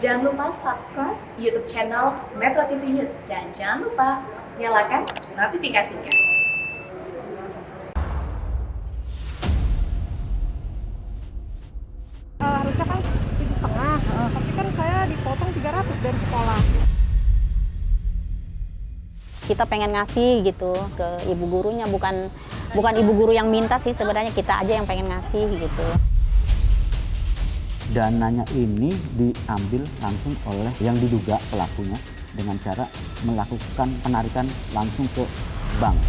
Jangan lupa subscribe YouTube channel Metro TV News dan jangan lupa nyalakan notifikasinya. Harusnya kan 7,5, tapi kan saya dipotong 300 dari sekolah. Kita pengen ngasih gitu ke ibu gurunya, bukan ibu guru yang minta sih, sebenarnya kita aja yang pengen ngasih gitu. Dananya ini diambil langsung oleh yang diduga pelakunya dengan cara melakukan penarikan langsung ke bank.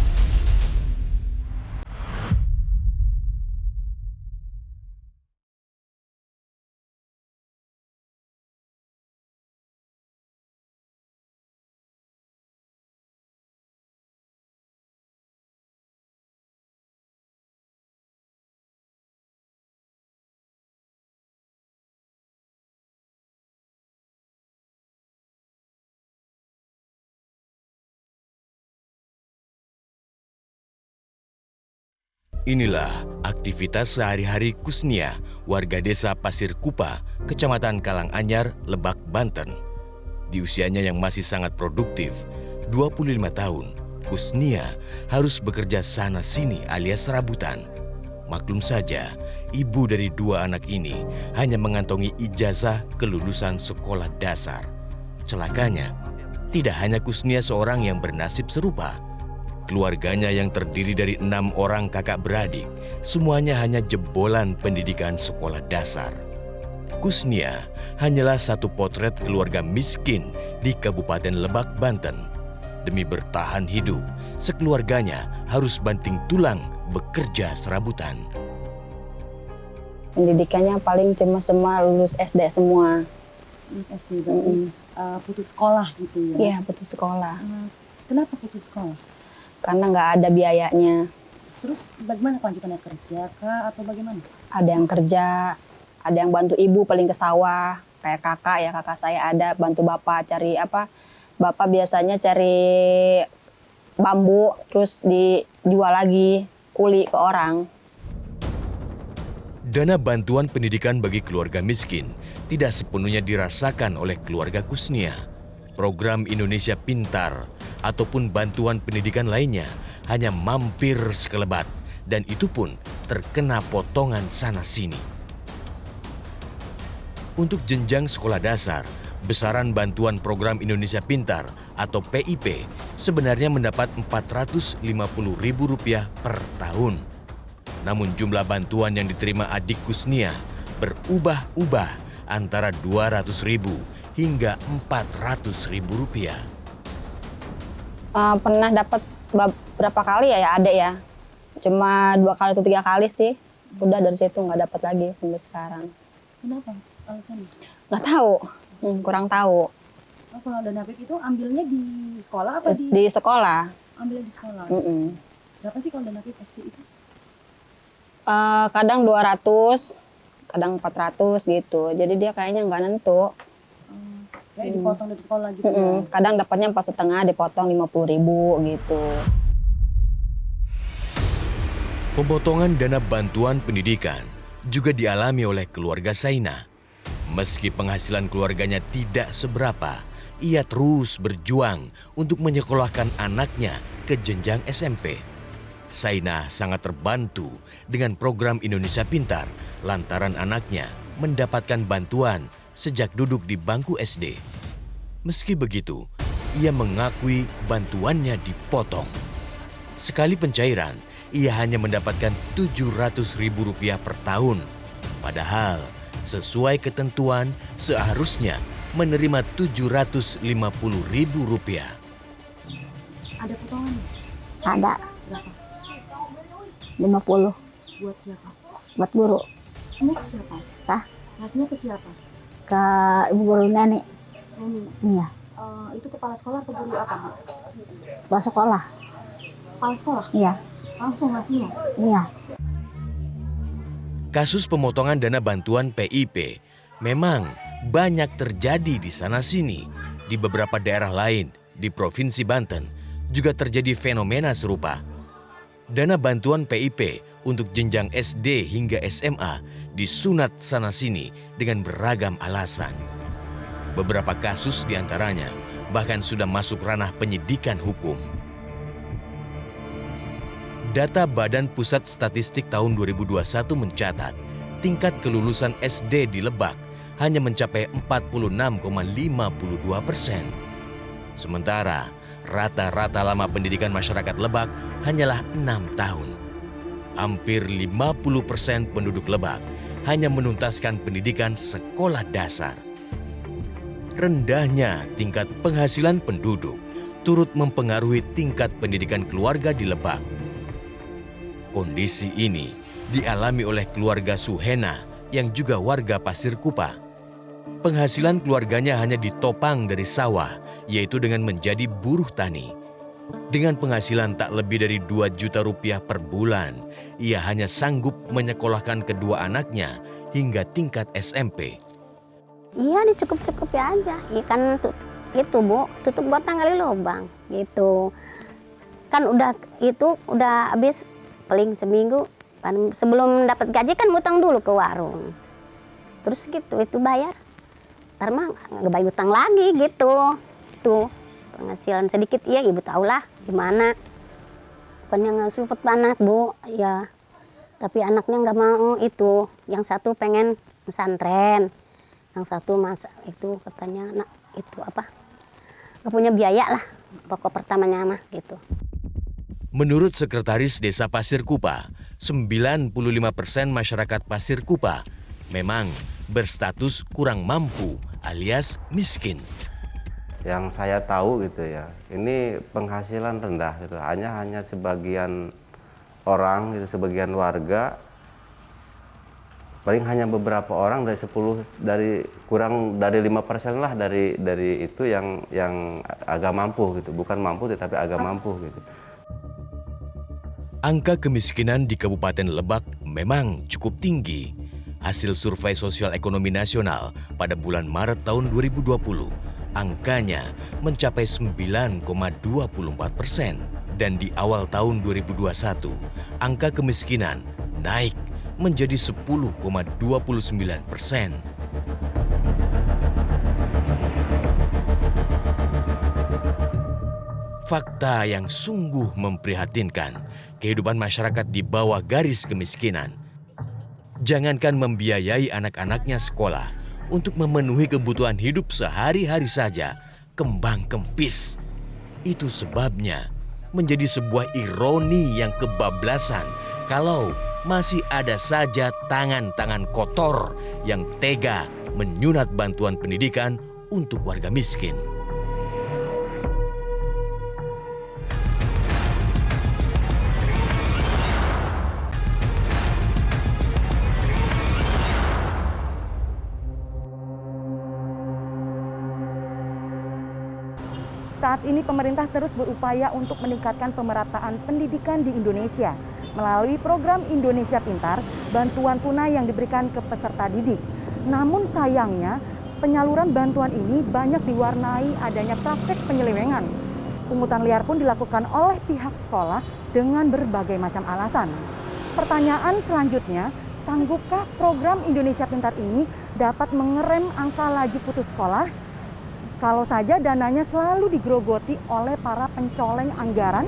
Inilah aktivitas sehari-hari Kusnia, warga desa Pasir Kupa, Kecamatan Karanganyar, Lebak, Banten. Di usianya yang masih sangat produktif, 25 tahun, Kusnia harus bekerja sana-sini alias serabutan. Maklum saja, ibu dari dua anak ini hanya mengantongi ijazah kelulusan sekolah dasar. Celakanya, tidak hanya Kusnia seorang yang bernasib serupa. Keluarganya yang terdiri dari 6 orang kakak beradik, semuanya hanya jebolan pendidikan sekolah dasar. Kusnia hanyalah satu potret keluarga miskin di Kabupaten Lebak, Banten. Demi bertahan hidup, sekeluarganya harus banting tulang bekerja serabutan. Pendidikannya paling cuma semua lulus SD semua. Lulus SD berarti putus sekolah gitu ya? Iya, putus sekolah. Kenapa putus sekolah? Karena nggak ada biayanya. Terus bagaimana kelanjutannya, kerja kah atau bagaimana? Ada yang kerja, ada yang bantu ibu paling ke sawah. Kayak kakak saya ada bantu bapak cari apa? Bapak biasanya cari bambu, terus dijual lagi kuli ke orang. Dana bantuan pendidikan bagi keluarga miskin tidak sepenuhnya dirasakan oleh keluarga Kusnia. Program Indonesia Pintar ataupun bantuan pendidikan lainnya hanya mampir sekelebat dan itu pun terkena potongan sana-sini. Untuk jenjang sekolah dasar, besaran bantuan program Indonesia Pintar atau PIP sebenarnya mendapat Rp450.000 per tahun. Namun jumlah bantuan yang diterima adik Kusnia berubah-ubah antara Rp200.000 hingga Rp400.000. Pernah dapat berapa kali ya adek ya, cuma 2 kali atau 3 kali sih, udah dari situ nggak dapat lagi sampai sekarang. Kenapa alasannya? Nggak tahu, kurang tahu. Oh, kalau dana PIP itu ambilnya di sekolah apa Di sekolah. Ambilnya di sekolah. Berapa sih kalau dana PIP SD itu? Kadang 200, kadang 400 gitu, jadi dia kayaknya nggak nentu. Kayak dipotong dari sekolah gitu ya? Kadang dapatnya 4,5, dipotong 50.000 gitu. Pemotongan dana bantuan pendidikan juga dialami oleh keluarga Saina. Meski penghasilan keluarganya tidak seberapa, ia terus berjuang untuk menyekolahkan anaknya ke jenjang SMP. Saina sangat terbantu dengan program Indonesia Pintar lantaran anaknya mendapatkan bantuan sejak duduk di bangku SD. Meski begitu, ia mengakui bantuannya dipotong. Sekali pencairan, ia hanya mendapatkan Rp700.000 per tahun. Padahal, sesuai ketentuan, seharusnya menerima Rp750.000. Ada potongan? Ada Berapa? 50 Buat siapa? buat guru. Ini ke siapa? Hah? Ngasihnya ke siapa? Ke ibu guru nenek. Ini. Iya, Itu kepala sekolah atau guru apa, Bu? ke sekolah. Kepala sekolah? Iya, Langsung ngasihnya? iya. Kasus pemotongan dana bantuan PIP memang banyak terjadi di sana-sini. Di beberapa daerah lain di Provinsi Banten juga terjadi fenomena serupa. Dana bantuan PIP untuk jenjang SD hingga SMA disunat sana-sini dengan beragam alasan. Beberapa kasus diantaranya bahkan sudah masuk ranah penyidikan hukum. Data Badan Pusat Statistik tahun 2021 mencatat tingkat kelulusan SD di Lebak hanya mencapai 46,52%. Sementara rata-rata lama pendidikan masyarakat Lebak hanyalah 6 tahun. Hampir 50% penduduk Lebak hanya menuntaskan pendidikan sekolah dasar. Rendahnya tingkat penghasilan penduduk turut mempengaruhi tingkat pendidikan keluarga di Lebak. Kondisi ini dialami oleh keluarga Suhena yang juga warga Pasir Kupa. Penghasilan keluarganya hanya ditopang dari sawah, yaitu dengan menjadi buruh tani. Dengan penghasilan tak lebih dari 2 juta rupiah per bulan, ia hanya sanggup menyekolahkan kedua anaknya hingga tingkat SMP. Iya, dicukup-cukupi aja. Ikan itu Bu, tutup batang kali lubang gitu. Kan udah habis paling seminggu. Sebelum dapat gaji kan ngutang dulu ke warung. Terus gitu itu bayar. Ntar mah nggak bayar utang lagi gitu. Tuh penghasilan sedikit ya ibu tahulah gimana. Bukannya nggak support anak Bu, ya. Tapi anaknya nggak mau itu. Yang satu pengen pesantren. Yang satu masa itu katanya nak itu apa nggak punya biaya lah pokok pertamanya mah gitu. Menurut Sekretaris Desa Pasir Kupa, 95% masyarakat Pasir Kupa memang berstatus kurang mampu alias miskin. Yang saya tahu gitu ya, ini penghasilan rendah gitu, hanya sebagian orang gitu, sebagian warga. Paling hanya beberapa orang dari 10 kurang dari 5% lah dari itu yang agak mampu gitu, bukan mampu tetapi agak mampu gitu. Angka kemiskinan di Kabupaten Lebak memang cukup tinggi. Hasil Survei Sosial Ekonomi Nasional pada bulan Maret tahun 2020, angkanya mencapai 9,24%. Dan di awal tahun 2021, angka kemiskinan naik menjadi 10,29%. Fakta yang sungguh memprihatinkan, kehidupan masyarakat di bawah garis kemiskinan. Jangankan membiayai anak-anaknya sekolah, untuk memenuhi kebutuhan hidup sehari-hari saja kembang kempis. Itu sebabnya menjadi sebuah ironi yang kebablasan kalau masih ada saja tangan-tangan kotor yang tega menyunat bantuan pendidikan untuk warga miskin. Saat ini pemerintah terus berupaya untuk meningkatkan pemerataan pendidikan di Indonesia melalui program Indonesia Pintar, bantuan tunai yang diberikan ke peserta didik. Namun sayangnya, penyaluran bantuan ini banyak diwarnai adanya praktek penyelewengan. Pungutan liar pun dilakukan oleh pihak sekolah dengan berbagai macam alasan. Pertanyaan selanjutnya, sanggupkah program Indonesia Pintar ini dapat mengerem angka laju putus sekolah? Kalau saja dananya selalu digerogoti oleh para pencoleng anggaran?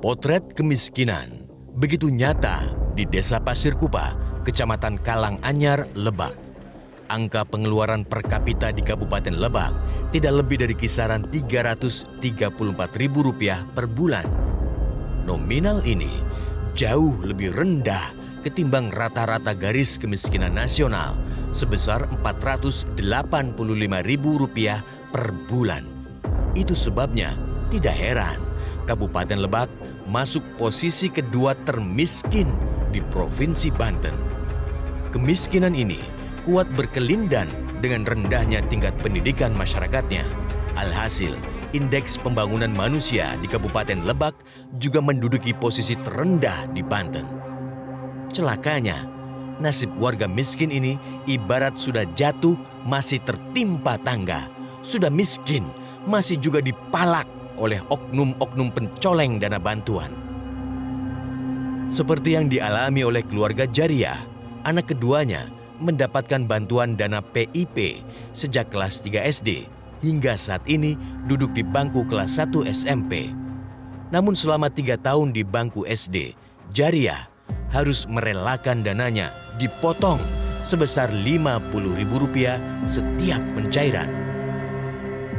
Potret kemiskinan begitu nyata di Desa Pasir Kupa, Kecamatan Kalanganyar, Lebak. Angka pengeluaran per kapita di Kabupaten Lebak tidak lebih dari kisaran Rp334.000 per bulan. Nominal ini jauh lebih rendah ketimbang rata-rata garis kemiskinan nasional sebesar Rp485.000 per bulan. Itu sebabnya tidak heran Kabupaten Lebak masuk posisi kedua termiskin di Provinsi Banten. Kemiskinan ini kuat berkelindan dengan rendahnya tingkat pendidikan masyarakatnya. Alhasil, indeks pembangunan manusia di Kabupaten Lebak juga menduduki posisi terendah di Banten. Celakanya, nasib warga miskin ini ibarat sudah jatuh masih tertimpa tangga. Sudah miskin, masih juga dipalak oleh oknum-oknum pencoleng dana bantuan. Seperti yang dialami oleh keluarga Jariah, anak keduanya mendapatkan bantuan dana PIP sejak kelas 3 SD hingga saat ini duduk di bangku kelas 1 SMP. Namun selama 3 tahun di bangku SD, Jariah harus merelakan dananya dipotong sebesar Rp50.000 setiap pencairan.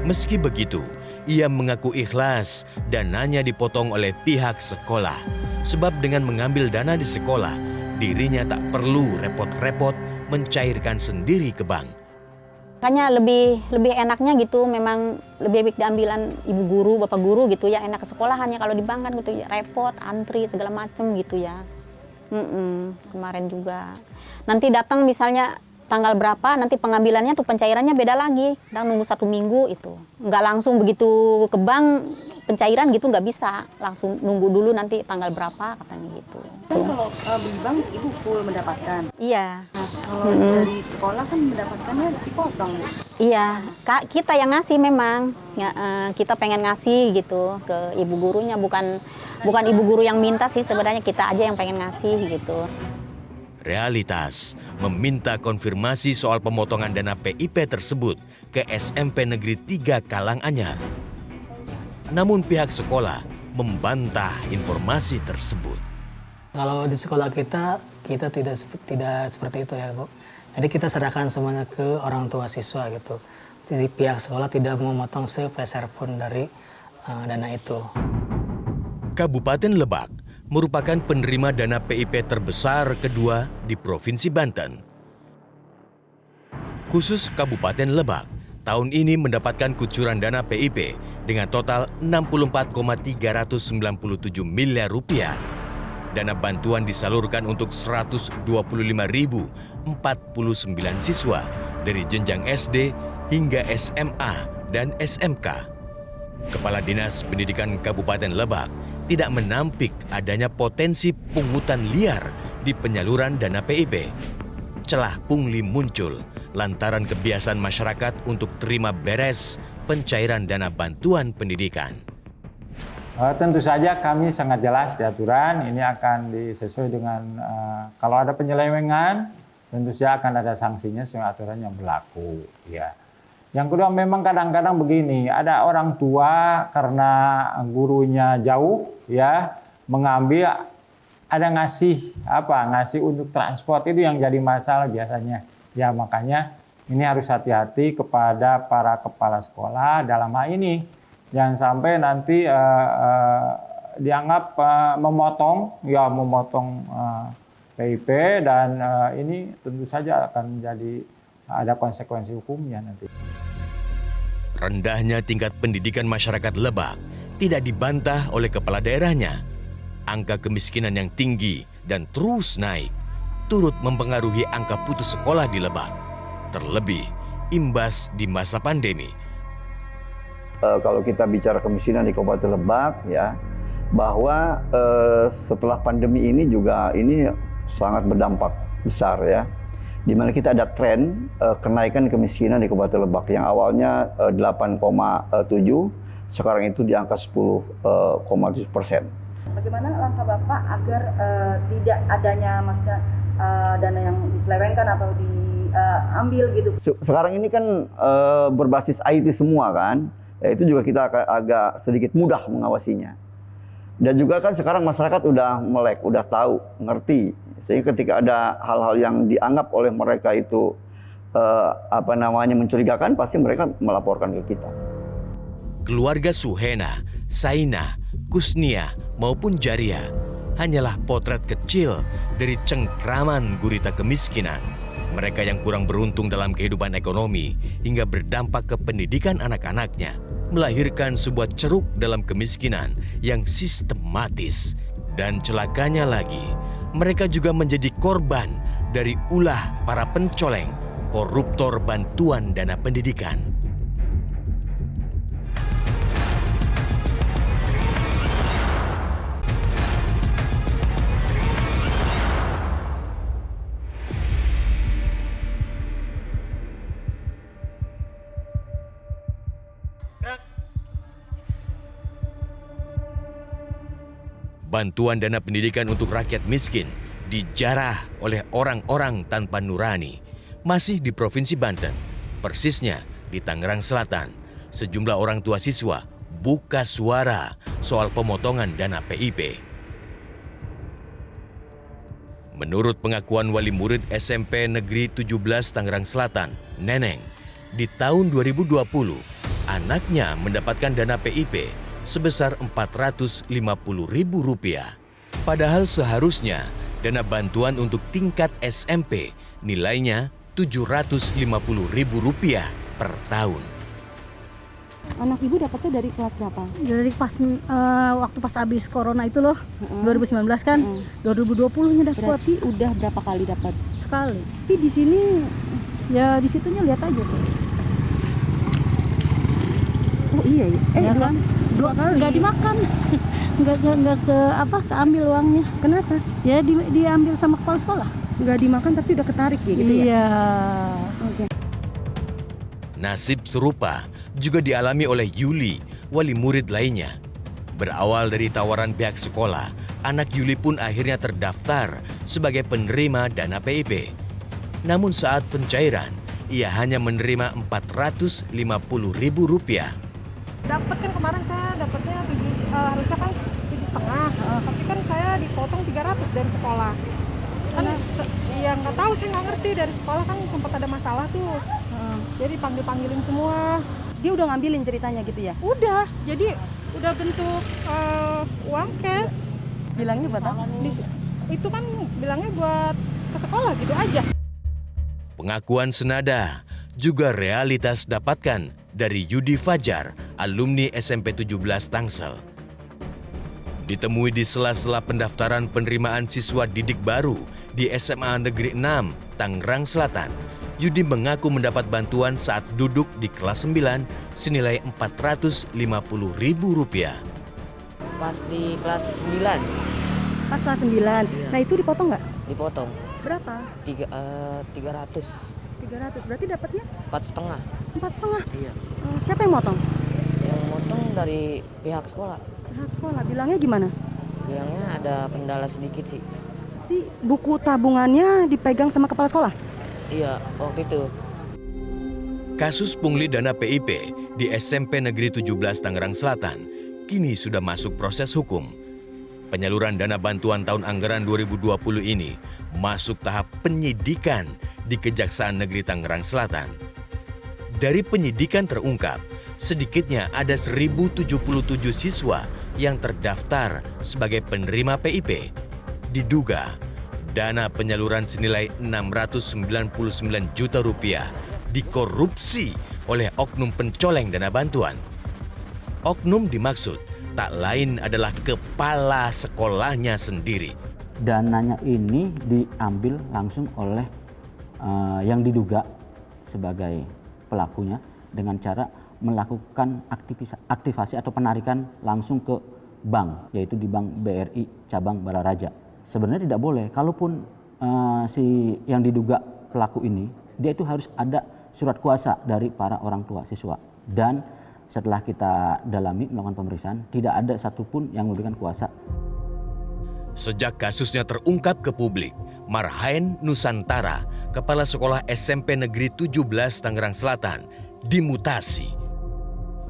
Meski begitu, ia mengaku ikhlas dananya dipotong oleh pihak sekolah. Sebab dengan mengambil dana di sekolah, dirinya tak perlu repot-repot mencairkan sendiri ke bank. Makanya lebih enaknya gitu, memang lebih baik diambilan ibu guru, bapak guru gitu ya, enak ke sekolahannya. Kalau di bank kan gitu ya, repot, antri segala macem gitu ya. Kemarin juga. Nanti datang misalnya tanggal berapa, nanti pengambilannya tuh pencairannya beda lagi. Dan nunggu 1 minggu itu. Nggak langsung begitu ke bank pencairan gitu, nggak bisa. Langsung nunggu dulu nanti tanggal berapa katanya gitu. Kan kalau beli bank ibu full mendapatkan. Iya. Nah, kalau dari sekolah kan mendapatkannya dipotong. Iya, Kak, kita yang ngasih memang. Ya, kita pengen ngasih gitu ke ibu gurunya, bukan ibu guru yang minta sih, sebenarnya kita aja yang pengen ngasih gitu. Realitas meminta konfirmasi soal pemotongan dana PIP tersebut ke SMP Negeri 3 Kalanganyar. Namun pihak sekolah membantah informasi tersebut. Kalau di sekolah kita tidak seperti itu ya, Bu. Jadi kita serahkan semuanya ke orang tua siswa gitu. Jadi pihak sekolah tidak memotong sepeser pun dari dana itu. Kabupaten Lebak merupakan penerima dana PIP terbesar kedua di Provinsi Banten. Khusus Kabupaten Lebak, tahun ini mendapatkan kucuran dana PIP dengan total Rp64,397 miliar. Dana bantuan disalurkan untuk 125.049 siswa dari jenjang SD hingga SMA dan SMK. Kepala Dinas Pendidikan Kabupaten Lebak tidak menampik adanya potensi pungutan liar di penyaluran dana PIP. Celah pungli muncul lantaran kebiasaan masyarakat untuk terima beres pencairan dana bantuan pendidikan. Tentu saja kami sangat jelas di aturan, ini akan disesuai dengan kalau ada penyelewengan, tentu saja akan ada sanksinya sesuai aturan yang berlaku. Ya. Yang kedua memang kadang-kadang begini, ada orang tua karena gurunya jauh, ya mengambil, ada ngasih untuk transport, itu yang jadi masalah biasanya. Ya makanya ini harus hati-hati kepada para kepala sekolah dalam hal ini. Jangan sampai nanti dianggap memotong PIP dan ini tentu saja akan menjadi ada konsekuensi hukumnya nanti. Rendahnya tingkat pendidikan masyarakat Lebak tidak dibantah oleh kepala daerahnya. Angka kemiskinan yang tinggi dan terus naik turut mempengaruhi angka putus sekolah di Lebak. Terlebih imbas di masa pandemi. Kalau kita bicara kemiskinan di Kabupaten Lebak, ya, bahwa setelah pandemi ini juga ini sangat berdampak besar, ya, di mana kita ada tren kenaikan kemiskinan di Kabupaten Lebak yang awalnya 8,7, sekarang itu di angka 10,7%. Bagaimana langkah Bapak agar tidak adanya dana yang diselewengkan atau diambil gitu? Sekarang ini kan berbasis IT semua kan. Itu juga kita agak sedikit mudah mengawasinya. Dan juga kan sekarang masyarakat udah melek, udah tahu, ngerti. Sehingga ketika ada hal-hal yang dianggap oleh mereka itu mencurigakan, pasti mereka melaporkan ke kita. Keluarga Suhena, Saina, Kusnia maupun Jariah hanyalah potret kecil dari cengkraman gurita kemiskinan. Mereka yang kurang beruntung dalam kehidupan ekonomi hingga berdampak ke pendidikan anak-anaknya, melahirkan sebuah ceruk dalam kemiskinan yang sistematis. Dan celakanya lagi, mereka juga menjadi korban dari ulah para pencoleng, koruptor bantuan dana pendidikan. bantuan dana pendidikan untuk rakyat miskin dijarah oleh orang-orang tanpa nurani masih di Provinsi Banten, persisnya di Tangerang Selatan. Sejumlah orang tua siswa buka suara soal pemotongan dana PIP. Menurut pengakuan wali murid SMP Negeri 17 Tangerang Selatan, Neneng, di tahun 2020, anaknya mendapatkan dana PIP sebesar Rp450.000. Padahal seharusnya dana bantuan untuk tingkat SMP nilainya Rp750.000 per tahun. Anak ibu dapatnya dari kelas berapa? Dari waktu pas habis corona itu loh, 2019 kan, 2020-nya dapat. Berarti udah berapa kali dapat? Sekali. Tapi di sini, Ya di situnya lihat aja tuh. oh iya ya? Ya kan? Dua kali? Nggak dimakan. nggak keambil uangnya. Kenapa? Ya diambil sama kepala sekolah. Nggak dimakan tapi udah ketarik ya gitu ya? Iya. Oke. Nasib serupa juga dialami oleh Yuli, wali murid lainnya. Berawal dari tawaran pihak sekolah, anak Yuli pun akhirnya terdaftar sebagai penerima dana PIP. Namun saat pencairan, ia hanya menerima Rp450.000. Dapat kan kemarin saya dapatnya harusnya kan 7,5, tapi kan saya dipotong 300 dari sekolah. Kan ya nggak tahu, saya nggak ngerti, dari sekolah kan sempat ada masalah tuh. Jadi panggilin semua. Dia udah ngambilin ceritanya gitu ya? Udah, jadi udah bentuk uang cash. Bilangnya buat apa? Itu kan bilangnya buat ke sekolah gitu aja. Pengakuan senada juga realitas dapatkan dari Yudi Fajar, alumni SMP 17 Tangsel. Ditemui di sela-sela pendaftaran penerimaan siswa didik baru di SMA Negeri 6, Tangerang Selatan, Yudi mengaku mendapat bantuan saat duduk di kelas 9 senilai Rp450.000. Pas di kelas 9. Pas kelas 9? Iya. Nah itu dipotong nggak? Dipotong. Berapa? 300. 300, berarti dapatnya? 4,5. 4,5? Iya. Siapa yang motong? Yang motong dari pihak sekolah. Pihak sekolah, bilangnya gimana? Bilangnya ada kendala sedikit sih. Jadi buku tabungannya dipegang sama kepala sekolah? Iya, waktu itu. Kasus pungli dana PIP di SMP Negeri 17 Tangerang Selatan kini sudah masuk proses hukum. Penyaluran dana bantuan tahun anggaran 2020 ini masuk tahap penyidikan di Kejaksaan Negeri Tangerang Selatan. Dari penyidikan terungkap, sedikitnya ada 1.077 siswa yang terdaftar sebagai penerima PIP. Diduga dana penyaluran senilai Rp699 juta dikorupsi oleh oknum pencoleng dana bantuan. Oknum dimaksud tak lain adalah kepala sekolahnya sendiri. Dananya ini diambil langsung oleh yang diduga sebagai pelakunya dengan cara melakukan aktivasi atau penarikan langsung ke bank, yaitu di Bank BRI Cabang Balaraja. Sebenarnya tidak boleh, kalaupun si yang diduga pelaku ini, dia itu harus ada surat kuasa dari para orang tua siswa. Dan setelah kita dalami melakukan pemeriksaan, tidak ada satupun yang memberikan kuasa. Sejak kasusnya terungkap ke publik, Marhaen Nusantara, kepala sekolah SMP Negeri 17 Tangerang Selatan, dimutasi.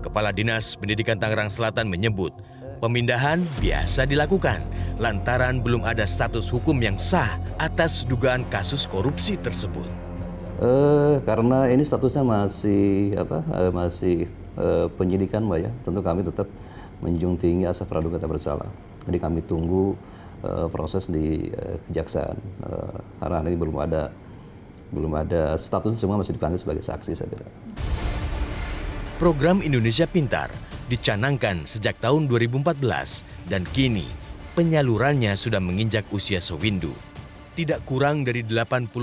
Kepala Dinas Pendidikan Tangerang Selatan menyebut, pemindahan biasa dilakukan lantaran belum ada status hukum yang sah atas dugaan kasus korupsi tersebut. Karena ini statusnya masih penyidikan, Mbak ya. Tentu kami tetap menjunjung tinggi asas praduga tak bersalah. Jadi kami tunggu proses di kejaksaan. Karena ini belum ada statusnya, semua masih dipanggil sebagai saksi, saya kira. Program Indonesia Pintar dicanangkan sejak tahun 2014 dan kini penyalurannya sudah menginjak usia sewindu. Tidak kurang dari 81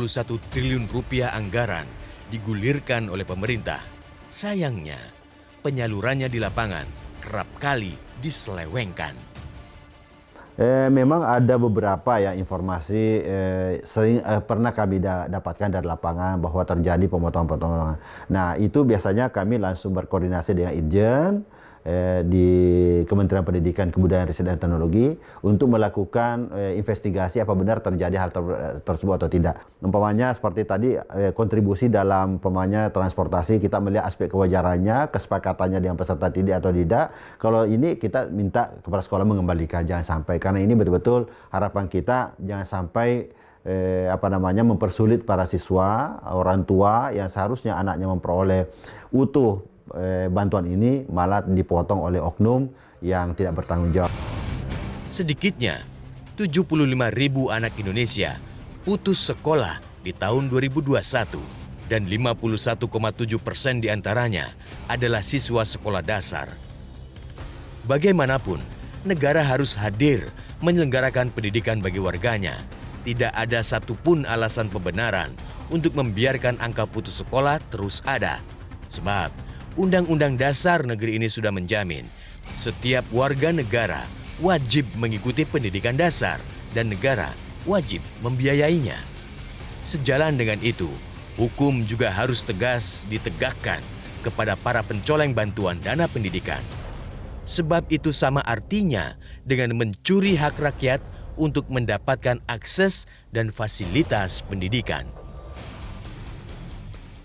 triliun rupiah anggaran digulirkan oleh pemerintah. Sayangnya, penyalurannya di lapangan kerap kali diselewengkan. Memang ada beberapa ya informasi sering pernah kami dapatkan dari lapangan bahwa terjadi pemotongan-pemotongan. Nah itu biasanya kami langsung berkoordinasi dengan Irjen di Kementerian Pendidikan, Kebudayaan, Riset dan Teknologi untuk melakukan investigasi apa benar terjadi hal tersebut atau tidak. Umpamanya seperti tadi kontribusi dalam transportasi, kita melihat aspek kewajarannya, kesepakatannya dengan peserta didik atau tidak. Kalau ini kita minta kepada sekolah mengembalikan, jangan sampai, karena ini betul-betul harapan kita jangan sampai mempersulit para siswa, orang tua yang seharusnya anaknya memperoleh utuh bantuan ini malah dipotong oleh oknum yang tidak bertanggung jawab. Sedikitnya 75.000 anak Indonesia putus sekolah di tahun 2021 dan 51,7% diantaranya adalah siswa sekolah dasar. Bagaimanapun, negara harus hadir menyelenggarakan pendidikan bagi warganya. Tidak ada satupun alasan pembenaran untuk membiarkan angka putus sekolah terus ada. Sebab Undang-Undang Dasar negeri ini sudah menjamin setiap warga negara wajib mengikuti pendidikan dasar dan negara wajib membiayainya. Sejalan dengan itu, hukum juga harus tegas ditegakkan kepada para pencoleng bantuan dana pendidikan. Sebab itu sama artinya dengan mencuri hak rakyat untuk mendapatkan akses dan fasilitas pendidikan.